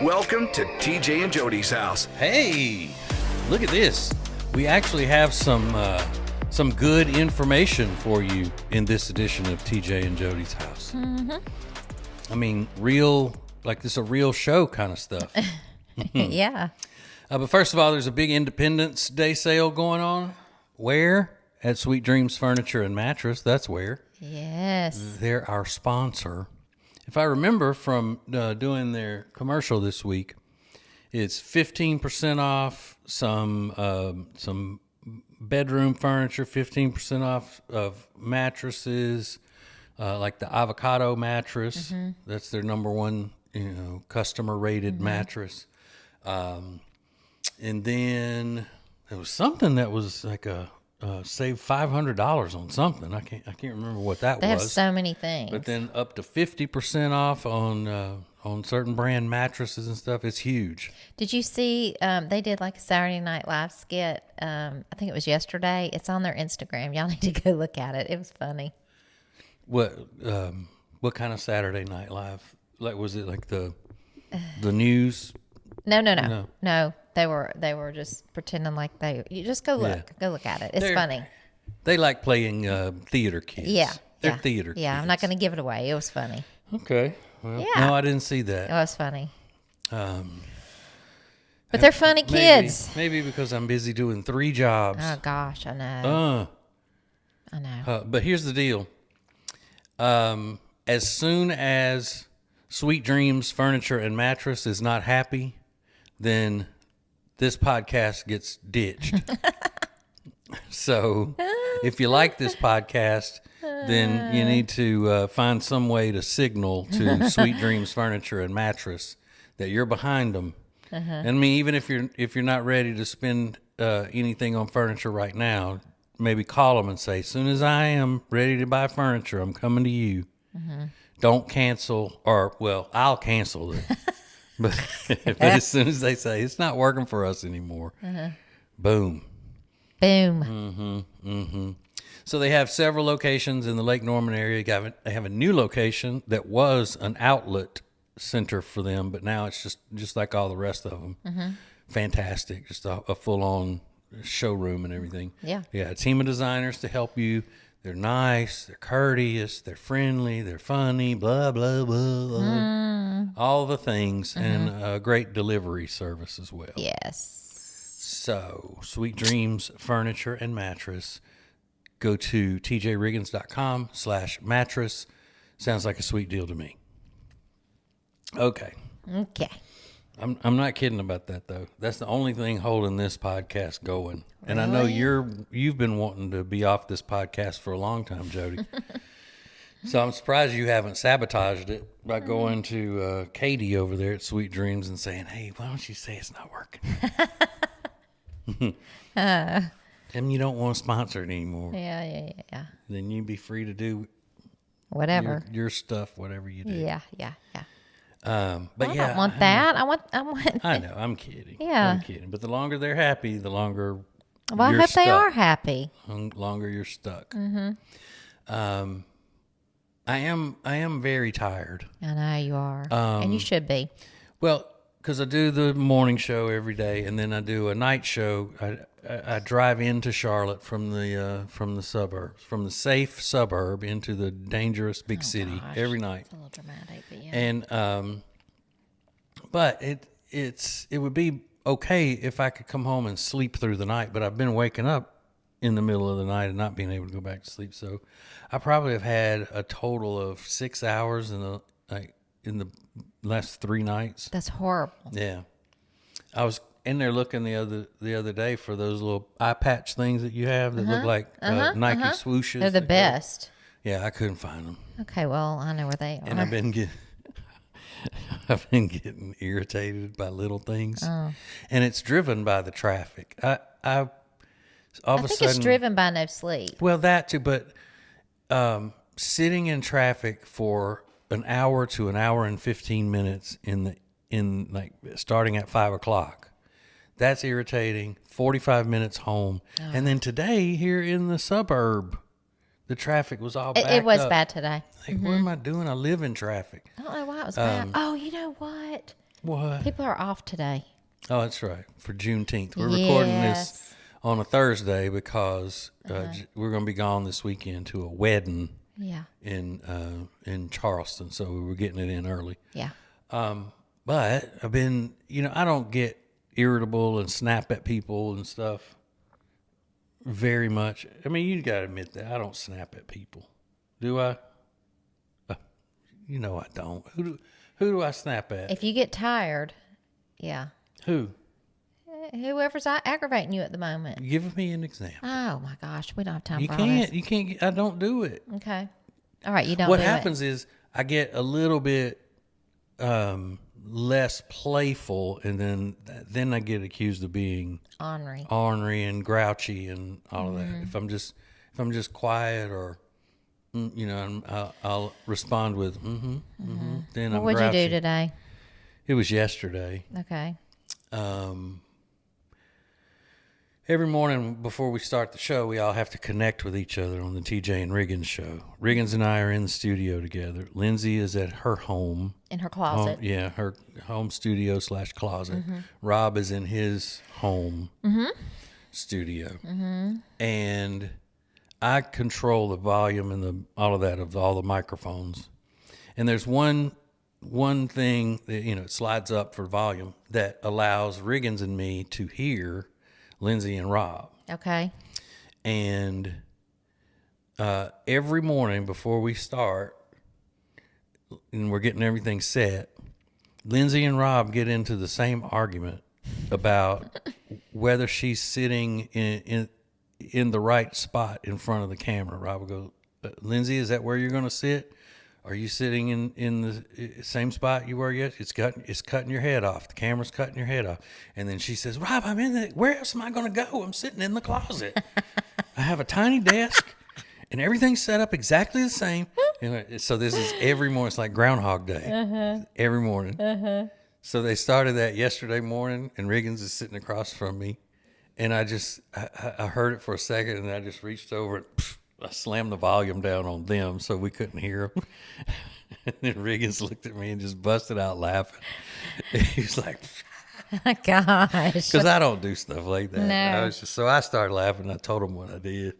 Welcome to TJ and Jodi's house. Hey, look at this. We actually have some good information for you in this edition of TJ and Jodi's house. Mm-hmm. I mean, real, like this is a real show kind of stuff. Yeah. But first of all, there's a big Independence Day sale going on. Where? At Sweet Dreams Furniture and Mattress. That's where. Yes. They're our sponsor. If I remember from doing their commercial this week, it's 15% off some bedroom furniture, 15% off of mattresses, like the avocado mattress. Mm-hmm. That's their number one, customer rated mattress. And then there was something that was like save $500 on something. I can't remember what that was. They have so many things. But then up to 50% off on certain brand mattresses and stuff. It's huge. Did you see? They did like a Saturday Night Live skit. I think it was yesterday. It's on their Instagram. Y'all need to go look at it. It was funny. What kind of Saturday Night Live? Like, was it like the news? No. They were just pretending like you just go look. Yeah. Go look at it. It's funny. They like playing theater kids. Yeah. They're theater kids. Yeah, I'm not going to give it away. It was funny. Okay. Well, no, I didn't see that. It was funny. But they're funny kids. Maybe because I'm busy doing 3 jobs. Oh, gosh, I know. I know. But here's the deal. As soon as Sweet Dreams Furniture and Mattress is not happy, then this podcast gets ditched. So if you like this podcast, then you need to find some way to signal to Sweet Dreams Furniture and Mattress that you're behind them. And I mean, even if you're not ready to spend anything on furniture right now, maybe call them and say, as soon as I am ready to buy furniture, I'm coming to you. Don't cancel, I'll cancel it. But as soon as they say it's not working for us anymore, boom. So they have several locations in the Lake Norman area. They have a new location that was an outlet center for them, but now it's just like all the rest of them. Fantastic, just a full-on showroom and everything. Yeah, a team of designers to help you. They're nice, they're courteous, they're friendly, they're funny, blah, blah, blah, blah. All the things, and a great delivery service as well. Yes. So, Sweet Dreams Furniture and Mattress. Go to tjriggins.com/mattress. Sounds like a sweet deal to me. Okay. I'm not kidding about that, though. That's the only thing holding this podcast going. And I know you've been wanting to be off this podcast for a long time, Jodi. So I'm surprised you haven't sabotaged it by going to Katie over there at Sweet Dreams and saying, hey, why don't you say it's not working? And you don't want to sponsor it anymore. Yeah. Then you'd be free to do whatever. Your stuff, whatever you do. Yeah. But I don't want that. I want. I know. I'm kidding. Yeah. I'm kidding. But the longer they're happy, the longer. Well, I hope they are happy. The longer you're stuck. I am very tired. I know you are, and you should be. Well, because I do the morning show every day, and then I do a night show. I drive into Charlotte from the suburbs, from the safe suburb into the dangerous big city every night. It's a little dramatic, but yeah. And but it would be okay if I could come home and sleep through the night. But I've been waking up in the middle of the night and not being able to go back to sleep. So I probably have had a total of 6 hours in the last 3 nights. That's horrible. Yeah, I was in there looking the other day for those little eye patch things that you have that look like Nike swooshes. They're the best. Yeah, I couldn't find them. Okay, well, I know where they are. And I've been getting irritated by little things, and it's driven by the traffic. I think it's driven by no sleep. Well, that too, but sitting in traffic for an hour to an hour and 15 minutes in like starting at 5 o'clock. That's irritating. 45 minutes home. And then today here in the suburb, the traffic was all backed up. It was bad today. Like, what am I doing? I live in traffic. I don't know why it was bad. Oh, you know what? What? People are off today. Oh, that's right. For Juneteenth. We're recording this Yes. on a Thursday because we're going to be gone this weekend to a wedding Yeah. in Charleston. So we were getting it in early. Yeah. But I've been, I don't get irritable and snap at people and stuff very much. I mean, you got to admit that I don't snap at people. Do I? I don't. Who do I snap at? If you get tired, yeah. Who? Whoever's aggravating you at the moment. Give me an example. Oh my gosh, we don't have time You for all this. can't. I don't do it. Okay. All right, you don't. What do happens is I get a little bit less playful, and then I get accused of being ornery and grouchy and all of that. If I'm just quiet or I'll respond with Then I'm What would grouchy. you do today? It was yesterday. Okay. Every morning before we start the show, we all have to connect with each other on the TJ and Riggins show. Riggins and I are in the studio together. Lindsay is at her home. In her closet. Her home studio / closet. Rob is in his home studio. And I control the volume and all the microphones. And there's one thing that, it slides up for volume that allows Riggins and me to hear Lindsay and Rob. Okay. And every morning before we start and we're getting everything set, Lindsay and Rob get into the same argument about whether she's sitting in the right spot in front of the camera. Rob will go, Lindsay, is that where you're going to sit? Are you sitting in the same spot you were yet? It's cutting your head off. The camera's cutting your head off. And then she says, Rob, where else am I going to go? I'm sitting in the closet. I have a tiny desk and everything's set up exactly the same. And so this is every morning. It's like Groundhog Day. Every morning. So they started that yesterday morning, and Riggins is sitting across from me. And I heard it for a second, and I just reached over and I slammed the volume down on them so we couldn't hear them. And then Riggins looked at me and just busted out laughing. He was like, Gosh. because I don't do stuff like that. No. So I started laughing. I told him what I did.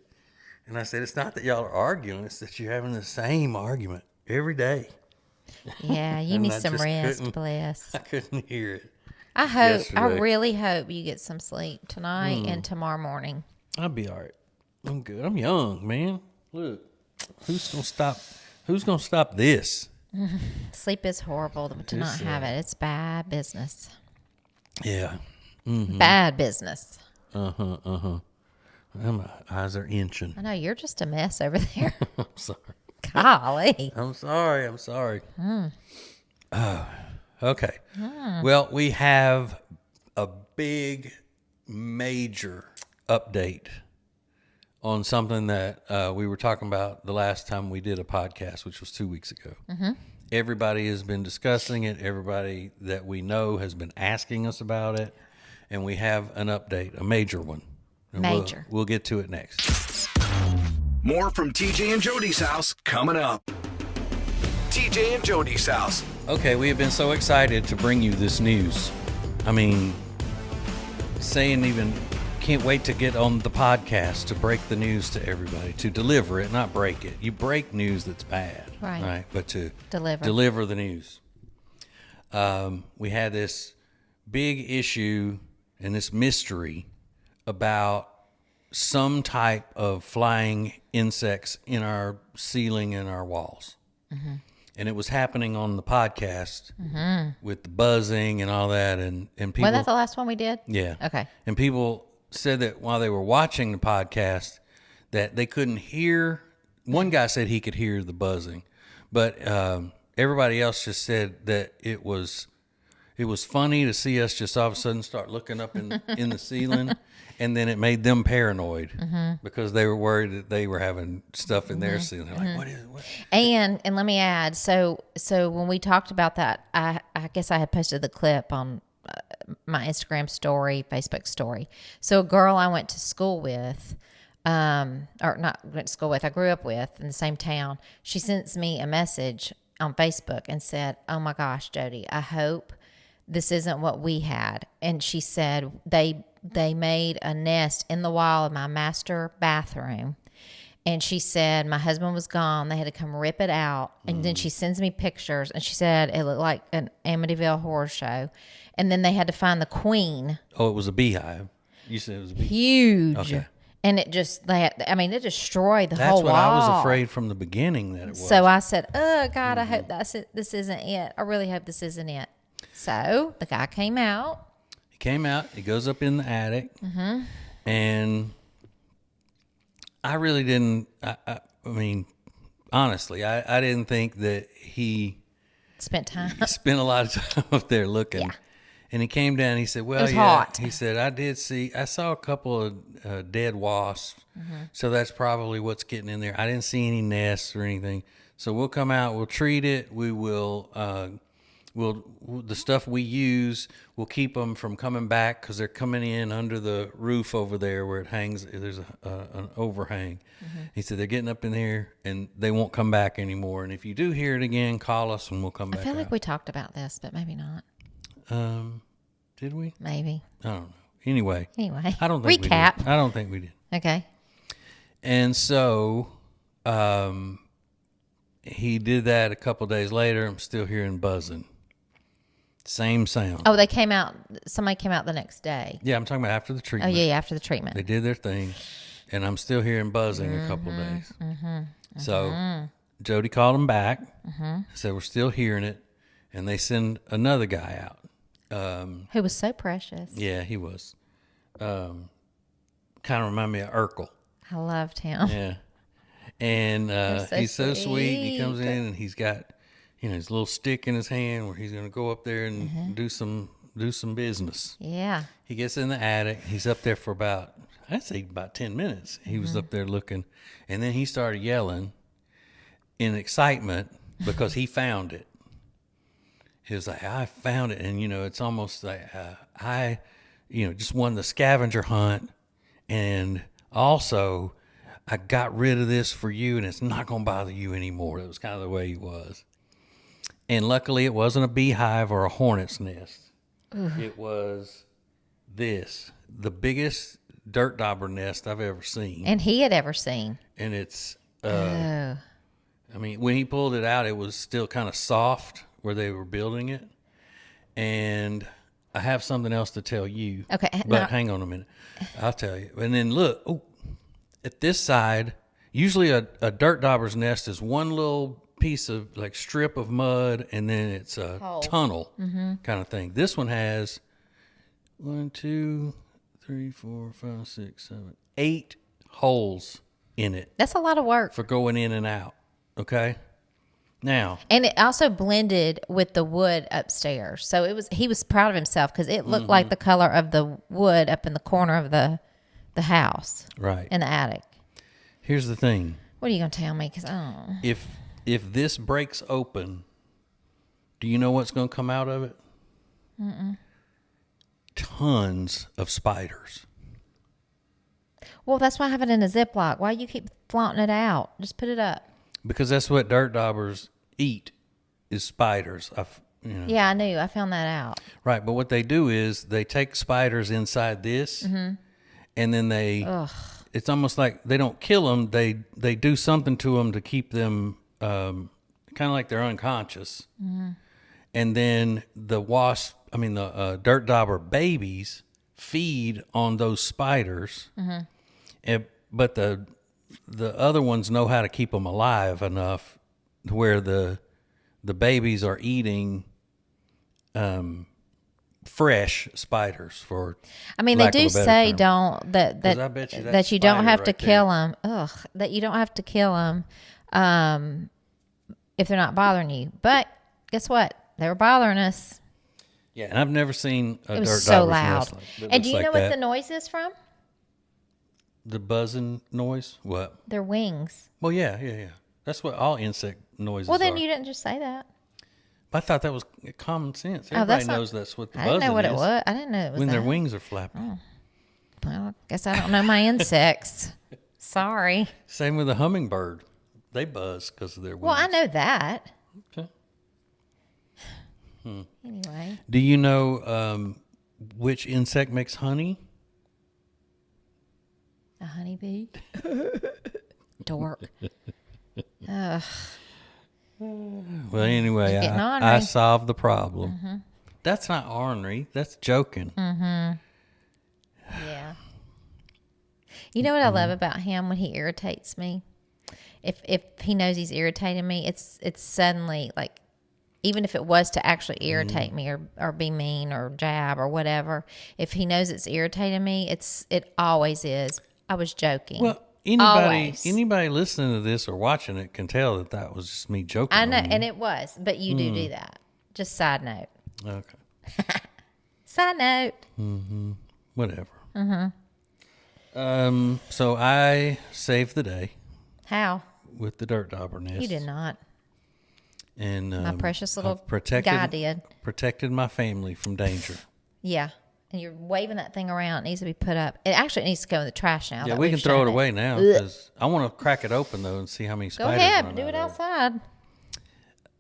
And I said, it's not that y'all are arguing. It's that you're having the same argument every day. Yeah, you And need I some just rest, couldn't- bless. I couldn't hear it. I yesterday. really hope you get some sleep tonight and tomorrow morning. I'll be all right. I'm good. I'm young, man. Look, who's gonna stop this? Sleep is horrible to not have it. It's bad business. Yeah. Bad business. My eyes are inching. I know, you're just a mess over there. I'm sorry. Golly. I'm sorry. Okay. Well, we have a big, major update on something that we were talking about the last time we did a podcast, which was 2 weeks ago. Everybody has been discussing it. Everybody that we know has been asking us about it. And we have an update, a major one. And Major. We'll get to it next. More from TJ and Jodi's house coming up. TJ and Jodi's house. Okay, we have been so excited to bring you this news. I mean, can't wait to get on the podcast to break the news to everybody, to deliver it, not break it. You break news that's bad, Right. But to Deliver the news. We had this big issue and this mystery about some type of flying insects in our ceiling and our walls. And it was happening on the podcast with the buzzing and all that. And people. Was that the last one we did? Yeah. Okay. And people said that while they were watching the podcast that they couldn't hear. One guy said he could hear the buzzing, but everybody else just said that it was funny to see us just all of a sudden start looking up in the ceiling, and then it made them paranoid because they were worried that they were having stuff in their ceiling. They're like, what is it? What? And let me add, so when we talked about that, I guess I had posted the clip on my Instagram story, Facebook story. So a girl I went to school with, or not went to school with, I grew up with in the same town. She sends me a message on Facebook and said, "Oh my gosh, Jodi, I hope this isn't what we had. And she said they made a nest in the wall of my master bathroom. And she said my husband was gone. They had to come rip it out. And then she sends me pictures. And she said it looked like an Amityville horror show. And then they had to find the queen. Oh, it was a beehive. You said it was a beehive. Huge. Okay. And it just, it destroyed the whole wall. That's what I was afraid from the beginning that it was. So I said, oh, God, I hope this isn't it. I really hope this isn't it. So the guy came out. He came out. He goes up in the attic. And I really didn't, I mean, honestly, I didn't think that he spent a lot of time up there looking. Yeah. And he came down and he said, well, it was yeah, hot. He said, I saw a couple of dead wasps. So that's probably what's getting in there. I didn't see any nests or anything. So we'll come out, we'll treat it. We will, the stuff we use, we'll keep them from coming back because they're coming in under the roof over there where it hangs. There's an overhang. He said, they're getting up in there and they won't come back anymore. And if you do hear it again, call us and we'll come back I feel like out. we talked about this, but maybe not. Did we? Maybe. I don't know. Anyway, I don't think recap. we did. I don't think we did. Okay. And so, he did that a couple days later. I'm still hearing buzzing. Same sound. Oh, somebody came out the next day. Yeah, I'm talking about after the Oh, treatment. yeah, after the treatment. They did their thing, and I'm still hearing buzzing a couple days. So Jodi called them back. Said, we're still hearing it. And they send another guy out. Who was so precious. Yeah, he was. Kind of remind me of Urkel. I loved him. Yeah. And so he's so sweet. He comes sweet. in and he's got, his little stick in his hand where he's going to go up there and do some business. Yeah. He gets in the attic. He's up there for about 10 minutes. He was up there looking. And then he started yelling in excitement because he found it. He was like, I found it. And, it's almost like I just won the scavenger hunt. And also, I got rid of this for you, and it's not going to bother you anymore. That was kind of the way he was. And luckily, it wasn't a beehive or a hornet's nest. It was the biggest dirt dauber nest I've ever seen. And he had ever seen. And it's, I mean, when he pulled it out, it was still kind of soft where they were building it. And I have something else to tell you. Okay. But hang on a minute. I'll tell you. And then look, at this side, usually a dirt dauber's nest is one little piece of like strip of mud, and then it's a tunnel kind of thing. This one has 1, 2, 3, 4, 5, 6, 7, 8 holes in it. That's a lot of work. For going in and out. Okay? Now. And it also blended with the wood upstairs. So he was proud of himself because it looked like the color of the wood up in the corner of the house. Right. In the attic. Here's the thing. What are you going to tell me? Because If this breaks open, do you know what's going to come out of it? Tons of spiders. Well, that's why I have it in a Ziploc. Why you keep flaunting it out? Just put it up. Because that's what dirt daubers eat is spiders. Yeah, I knew. I found that out. Right, but what they do is they take spiders inside this, and then it's almost like they don't kill them. They do something to them to keep them kind of like they're unconscious. And then the dirt dauber babies feed on those spiders, but the other ones know how to keep them alive enough to where the babies are eating fresh spiders for. I mean, they do say term. that you don't have to kill them. That you don't have to kill them if they're not bothering you. But guess what? They were bothering us. Yeah, and I've never seen a dirt dauber's nest. It was so loud. And do you know what the noise is from? The buzzing noise? What? Their wings. Well, yeah. That's what all insect noises are. Well, then you didn't just say that. I thought that was common sense. Everybody knows that's what the buzzing is. I didn't know what it was. I didn't know it was when that. Their wings are flapping. Oh. Well, I guess I don't know my insects. Sorry. Same with the hummingbird. They buzz because of their wings. Well, I know that. Okay. Anyway. Do you know which insect makes honey? A honeybee? Dork. Ugh. Well, anyway, Getting ornery. I solved the problem. That's not ornery. That's joking. Yeah. You know what I love about him when he irritates me? If he knows he's irritating me, it's suddenly like, even if it was to actually irritate me or be mean or jab or whatever, if he knows it's irritating me, it always is. I was joking. Well, anybody listening to this or watching it can tell that was just me joking. I know, on you. and it was, but you do that. Just side note. Okay. Side note. Whatever. So I saved the day How? with the dirt dauber nest. You did not. And My precious little I've protected, guy did. Protected my family from danger. Yeah. And you're waving that thing around. It needs to be put up. It actually needs to go in the trash now. Yeah, that we we've can throw shown it away now because I want to crack it open though and see how many Go spiders. ahead. run Do it out of it. outside.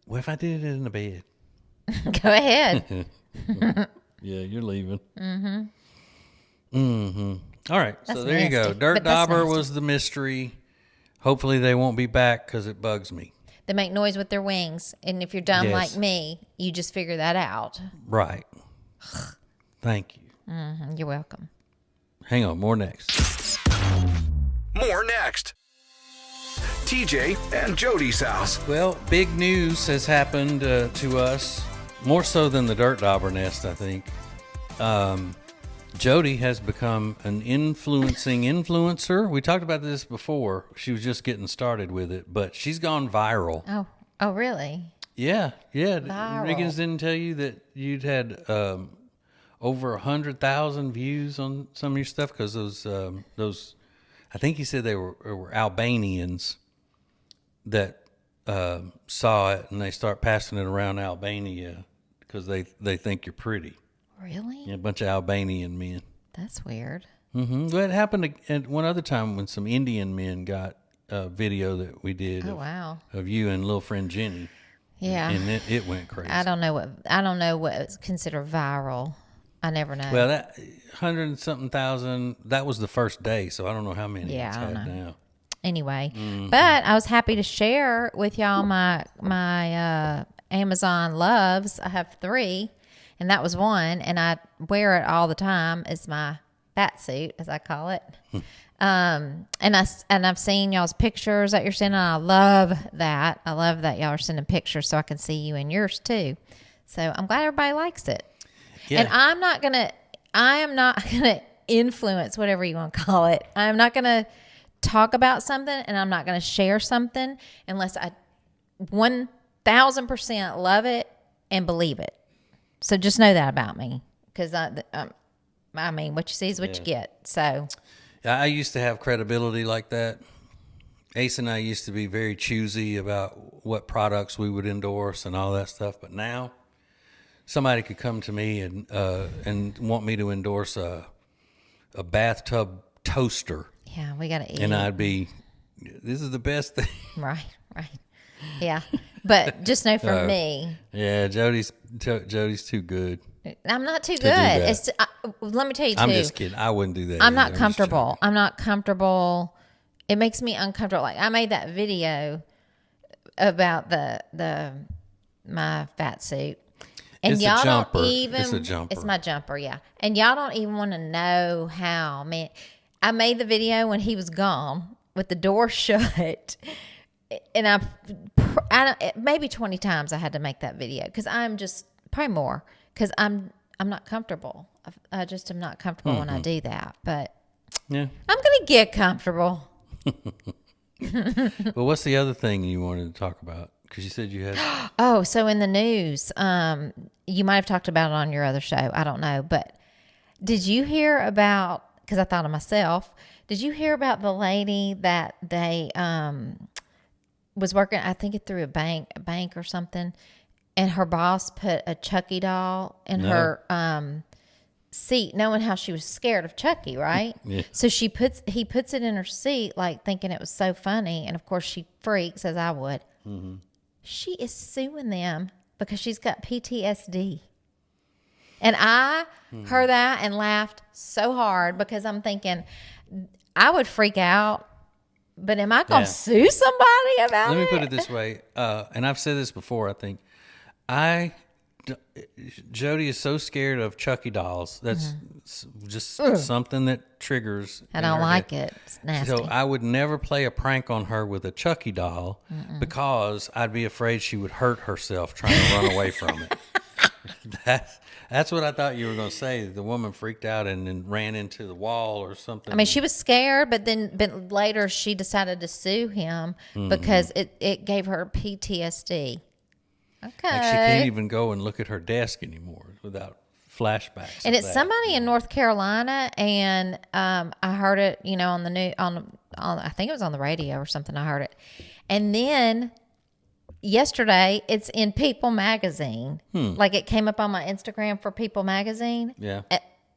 What if I did it in the bed? Go ahead. Yeah, you're leaving. All right, That's so there you go. nasty, Dirt but that's dauber nasty. was the mystery. Hopefully they won't be back because it bugs me. They make noise with their wings. And if you're dumb Yes. like me, you just figure that out. Right. Thank you. You're welcome. Hang on, more next. More next. TJ and Jody's house. Well, big news has happened to us, more so than the dirt dauber nest, I think. Jodi has become an influencer. We talked about this before. She was just getting started with it, but she's gone viral. Oh, really? Yeah. Viral. Riggins didn't tell you that you'd had over 100,000 views on some of your stuff because those, I think he said they were Albanians that saw it and they start passing it around Albania because they think you're pretty. Really? Yeah, a bunch of Albanian men. That's weird. Well, it happened at one other time when some Indian men got a video that we did Wow. of you and little friend Jenny. Yeah. And it went crazy. I don't know what is considered viral. I never know. Well, that 100 and something thousand, that was the first day, so I don't know how many Yeah, it's I don't had know. now. Anyway, but I was happy to share with y'all my Amazon loves. I have 3, and that was one, and I wear it all the time. It's my bat suit, as I call it. And I've seen y'all's pictures that you're sending. I love that. I love that y'all are sending pictures so I can see you in yours too. So I'm glad everybody likes it. Yeah. And I am not gonna influence, whatever you want to call it. I'm not gonna talk about something, and I'm not gonna share something unless I 1,000% love it and believe it. So just know that about me, because I mean, what you see is what you get. So I used to have credibility like that. Ace and I used to be very choosy about what products we would endorse and all that stuff. But now somebody could come to me and want me to endorse a bathtub toaster. yeah, we gotta eat. And I'd be, this is the best thing. Right. Yeah, but just know for me, Yeah, Jody's too good. I'm not too do good. that. Let me tell you too. I'm just kidding. I wouldn't do that. I'm either. not just comfortable. I'm not comfortable. It makes me uncomfortable. Like I made that video about my fat suit. And It's a y'all jumper. don't even It's a jumper. It's my jumper, yeah. And y'all don't even want to know how, man. I made the video when he was gone with the door shut. And I maybe 20 times I had to make that video because I'm just probably more because I'm not comfortable. I just am not comfortable when I do that. But Yeah. I'm gonna get comfortable. Well, what's the other thing you wanted to talk about? Because you said you had. Oh, so in the news, you might have talked about it on your other show. I don't know, but did you hear about? Because I thought of myself. Did you hear about the lady that they was working? I think it through a bank or something, and her boss put a Chucky doll in her seat, knowing how she was scared of Chucky, right? Yeah. So he puts it in her seat, like thinking it was so funny, and of course she freaks, as I would. Mm-hmm. She is suing them because she's got PTSD. And I heard that and laughed so hard because I'm thinking I would freak out, but am I going to sue somebody about it? Let me put it this way, and I've said this before, I think. Jodi is so scared of Chucky dolls. That's just something that triggers. I don't like it. It's nasty. So I would never play a prank on her with a Chucky doll because I'd be afraid she would hurt herself trying to run away from it. That's what I thought you were going to say. The woman freaked out and then ran into the wall or something. I mean, she was scared, but later she decided to sue him because it gave her PTSD. Okay. Like she can't even go and look at her desk anymore without flashbacks. And it's somebody in North Carolina, and I heard it, on the new on I think it was on the radio or something. I heard it, and then yesterday it's in People Magazine. Like it came up on my Instagram for People Magazine. Yeah.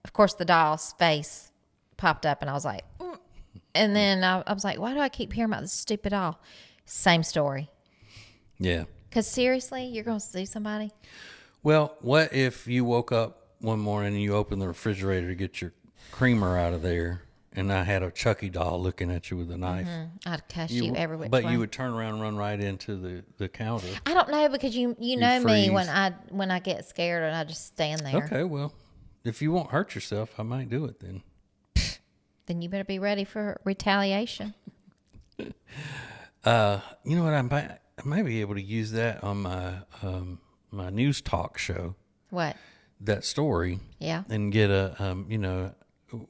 Of course, the doll's face popped up, and I was like, and then I was like, why do I keep hearing about this stupid doll? Same story. Yeah. Because seriously, you're going to sue somebody? Well, what if you woke up one morning and you opened the refrigerator to get your creamer out of there, and I had a Chucky doll looking at you with a knife? I'd cuss you every which But way. you would turn around and run right into the counter. I don't know, because you know me freeze. when I get scared and I just stand there. Okay, well, if you won't hurt yourself, I might do it then. Then you better be ready for retaliation. You know what? I might be able to use that on my news talk show. What? That story. Yeah. And get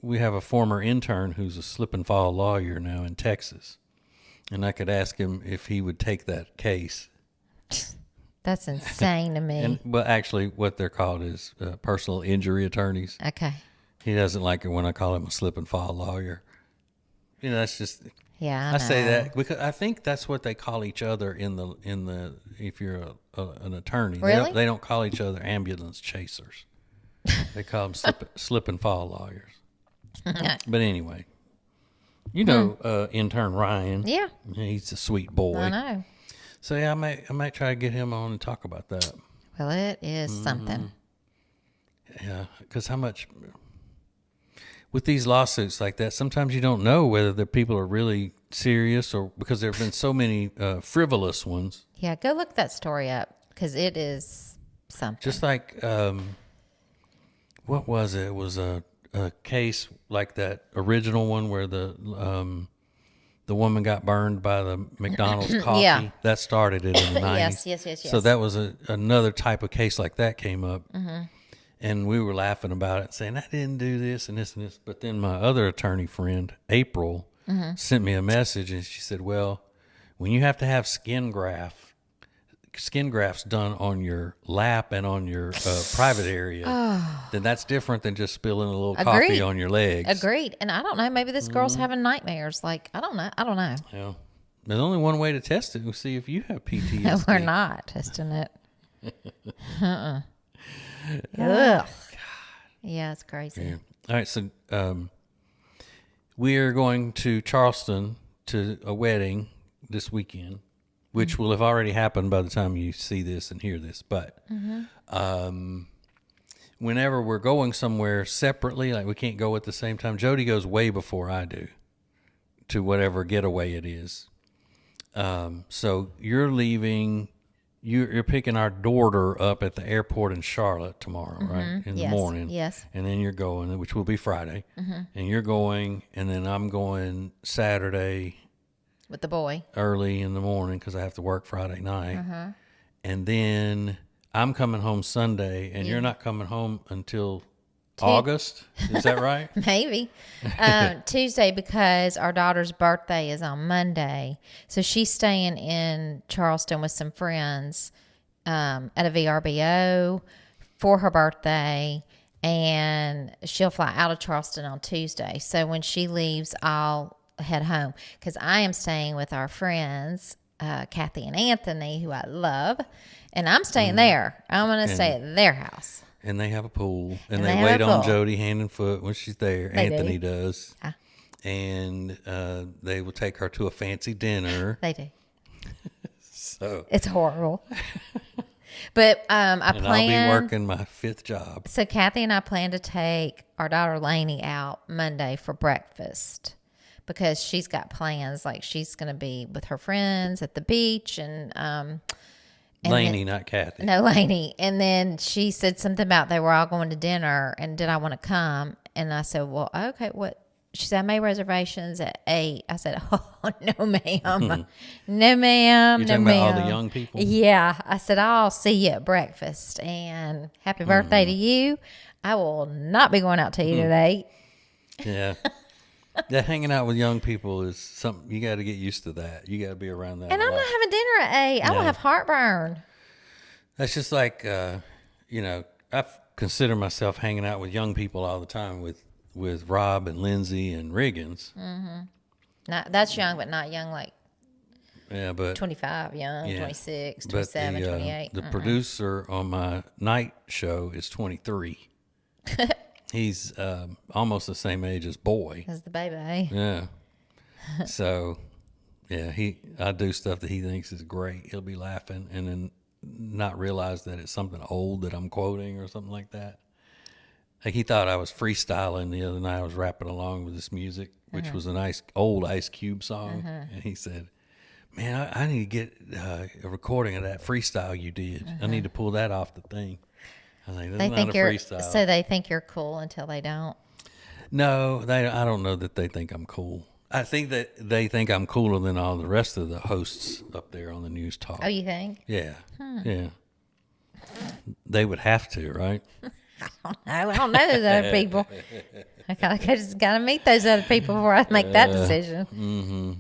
we have a former intern who's a slip and fall lawyer now in Texas, and I could ask him if he would take that case. That's insane to me. But actually, what they're called is personal injury attorneys. Okay. He doesn't like it when I call him a slip and fall lawyer. That's just. Yeah, I say that because I think that's what they call each other in the if you're an attorney. Really? They don't call each other ambulance chasers. They call them slip and fall lawyers. But anyway, intern Ryan. Yeah. He's a sweet boy. I know. So yeah, I might try to get him on and talk about that. Well, it is something. Yeah, because how much with these lawsuits like that, sometimes you don't know whether the people are really serious or because there have been so many frivolous ones. Yeah, go look that story up because it is something. Just like, what was it? It was a case like that original one where the woman got burned by the McDonald's coffee. Yeah. That started it in the 90s. Yes. So that was another type of case like that came up. And we were laughing about it, saying, I didn't do this and this and this. But then my other attorney friend, April, sent me a message, and she said, well, when you have to have skin grafts done on your lap and on your private area, then that's different than just spilling a little coffee on your legs. Agreed. And I don't know, maybe this girl's having nightmares. Like, I don't know. Yeah. There's only one way to test it and see if you have PTSD. We're not testing it. Ugh. Yeah, it's crazy. Yeah. All right, so we are going to Charleston to a wedding this weekend, which will have already happened by the time you see this and hear this. But whenever we're going somewhere separately, like we can't go at the same time, Jodi goes way before I do to whatever getaway it is. So you're leaving. You're picking our daughter up at the airport in Charlotte tomorrow, right? In the morning. Yes. And then you're going, which will be Friday. And you're going, and then I'm going Saturday With the boy. early in the morning because I have to work Friday night. And then I'm coming home Sunday, and you're not coming home until August. Is that right? Maybe. Tuesday, because our daughter's birthday is on Monday. So she's staying in Charleston with some friends at a VRBO for her birthday. And she'll fly out of Charleston on Tuesday. So when she leaves, I'll head home. Because I am staying with our friends, Kathy and Anthony, who I love. And I'm staying there. I'm going to stay at their house. And they have a pool, and they they have wait a on pool. Jodi hand and foot when she's there. They Anthony do. does. Yeah. And they will take her to a fancy dinner. They do. So It's horrible. But and I'll be working my 5th job. So Kathy and I plan to take our daughter Lainey out Monday for breakfast because she's got plans. Like she's going to be with her friends at the beach and Lainey, not Kathy. No, Lainey. And then she said something about they were all going to dinner and did I want to come? And I said, well, okay, what? She said, I made reservations at 8. I said, oh, no, ma'am. No, ma'am. You're no, talking ma'am. about all the young people? Yeah. I said, I'll see you at breakfast. And happy birthday to you. I will not be going out to eat at 8. Yeah. Yeah, hanging out with young people is something, you got to get used to that. You got to be around that. And I'm not having dinner at 8. I will have heartburn. That's just like, I consider myself hanging out with young people all the time with Rob and Lindsay and Riggins. Not, that's young, but not young like but 25, young, yeah. 26, But 27, the, 28. The producer on my night show is 23. He's almost the same age as Boy. As the baby. Yeah. So, yeah, I do stuff that he thinks is great. He'll be laughing and then not realize that it's something old that I'm quoting or something like that. Like he thought I was freestyling the other night. I was rapping along with this music, which was a nice old Ice Cube song. And he said, man, I need to get a recording of that freestyle you did. I need to pull that off the thing. I was like, that's not a freestyle. So they think you're cool until they don't. No, I don't know that they think I'm cool. I think that they think I'm cooler than all the rest of the hosts up there on the news talk. Oh, you think? Yeah. Yeah. They would have to, right? I don't know those other people. I just got to meet those other people before I make that decision. Mm-hmm.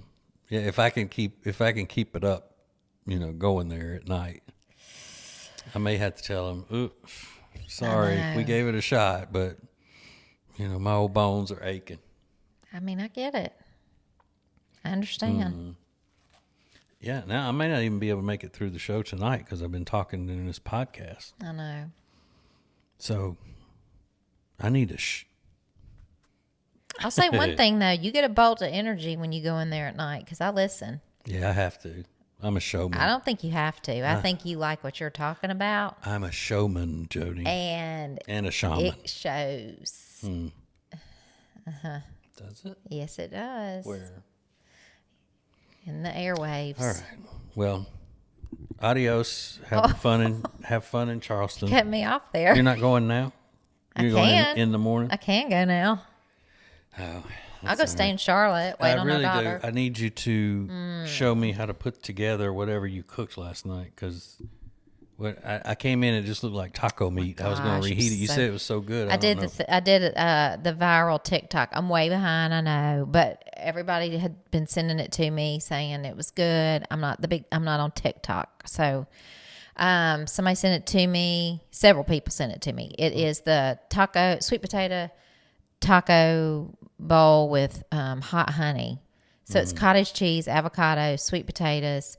Yeah, if I can keep it up, going there at night, I may have to tell them, oops, sorry, we gave it a shot, but my old bones are aching. I mean, I get it. I understand. Mm-hmm. Yeah, now I may not even be able to make it through the show tonight because I've been talking in this podcast. I know. So I need to I'll say one thing, though. You get a bolt of energy when you go in there at night because I listen. Yeah, I have to. I'm a showman. I don't think you have to. I think you like what you're talking about. I'm a showman, Jodi. And a shaman. It shows. Does it? Yes, it does. Where? In the airwaves. All right. Well, adios. Have fun in Charleston. Cut me off there. You're not going now? You're going in the morning? I can go now. Oh, I'll go stay in Charlotte, wait on our daughter. I need you to show me how to put together whatever you cooked last night because I came in, it just looked like taco meat. I was going to reheat it. You said it was so good. I did the viral TikTok. I'm way behind, I know, but everybody had been sending it to me saying it was good. I'm not on TikTok, so somebody sent it to me. Several people sent it to me. It is the sweet potato taco bowl with hot honey. So it's cottage cheese, avocado, sweet potatoes,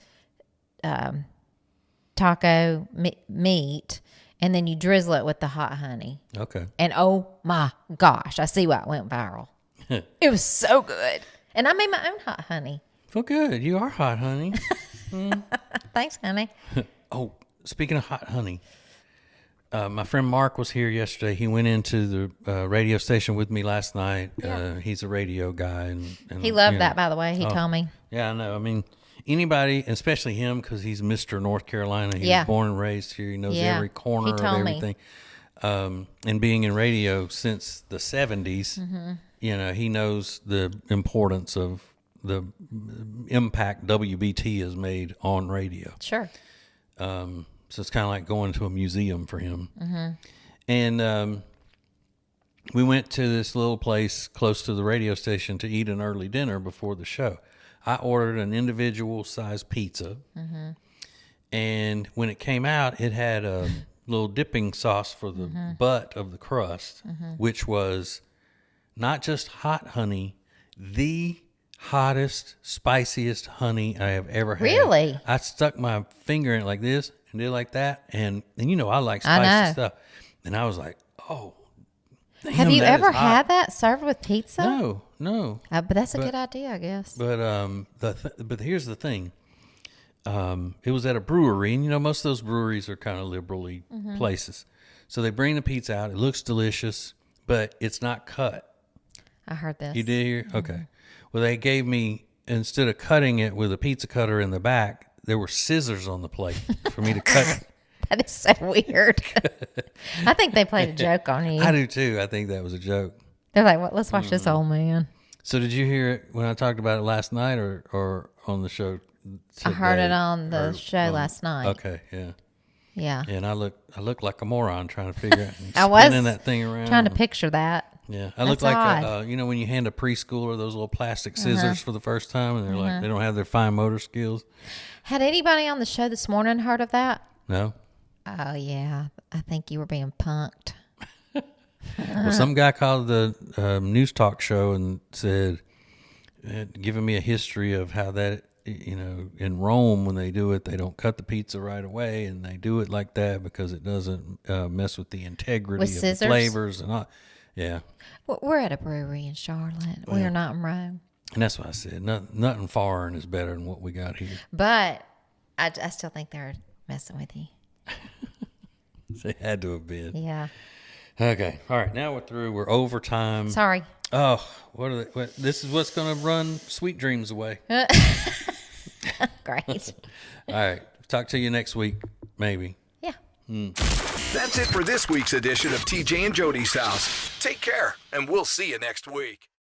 taco meat, and then you drizzle it with the hot honey. Okay. And oh my gosh, I see why it went viral. It was so good. And I made my own hot honey. Well, good. You are hot, honey. Thanks, honey. Oh, speaking of hot honey, my friend Mark was here yesterday. He went into the radio station with me last night. Yeah. He's a radio guy. And he loved that, by the way. He told me. Yeah, I know. I mean, anybody, especially him, because he's Mr. North Carolina. He was born and raised here. He knows every corner of everything. And being in radio since the 70s, he knows the importance of the impact WBT has made on radio. Sure. So it's kind of like going to a museum for him. And we went to this little place close to the radio station to eat an early dinner before the show. I ordered an individual size pizza. And when it came out, it had a little dipping sauce for the butt of the crust, which was not just hot honey, the hottest, spiciest honey I have ever had. Really? I stuck my finger in it like this and did like that. And I like spicy stuff. And I was like, oh, damn, have you ever had that served with pizza? No. But that's a good idea, I guess. But but here's the thing. it was at a brewery, and most of those breweries are kind of liberally places. So they bring the pizza out. It looks delicious, but it's not cut. I heard this. You did hear? Okay. Well, they gave me, instead of cutting it with a pizza cutter in the back, there were scissors on the plate for me to cut. That is so weird. I think they played a joke on you. I do too. I think that was a joke. They're like, "What? Let's watch this old man." So did you hear it when I talked about it last night or on the show today? I heard it on the show last night. Okay, yeah. Yeah. And I look like a moron trying to figure out I was spinning that thing around. trying to picture that. Yeah, I look like odd. when you hand a preschooler those little plastic scissors for the first time, and they're like they don't have their fine motor skills. Had anybody on the show this morning heard of that? No. Oh yeah, I think you were being punked. Well, some guy called the news talk show and said, giving me a history of how that, in Rome, when they do it, they don't cut the pizza right away, and they do it like that because it doesn't mess with the integrity With of scissors? the flavors and all. Yeah. Well, we're at a brewery in Charlotte. We are not in Rome. And that's what I said. Nothing foreign is better than what we got here. But I still think they're messing with you. They had to have been. Yeah. Okay. All right. Now we're through. We're overtime. Sorry. Oh, this is what's going to run sweet dreams away. Great. All right. Talk to you next week, maybe. Yeah. That's it for this week's edition of TJ and Jody's House. Take care, and we'll see you next week.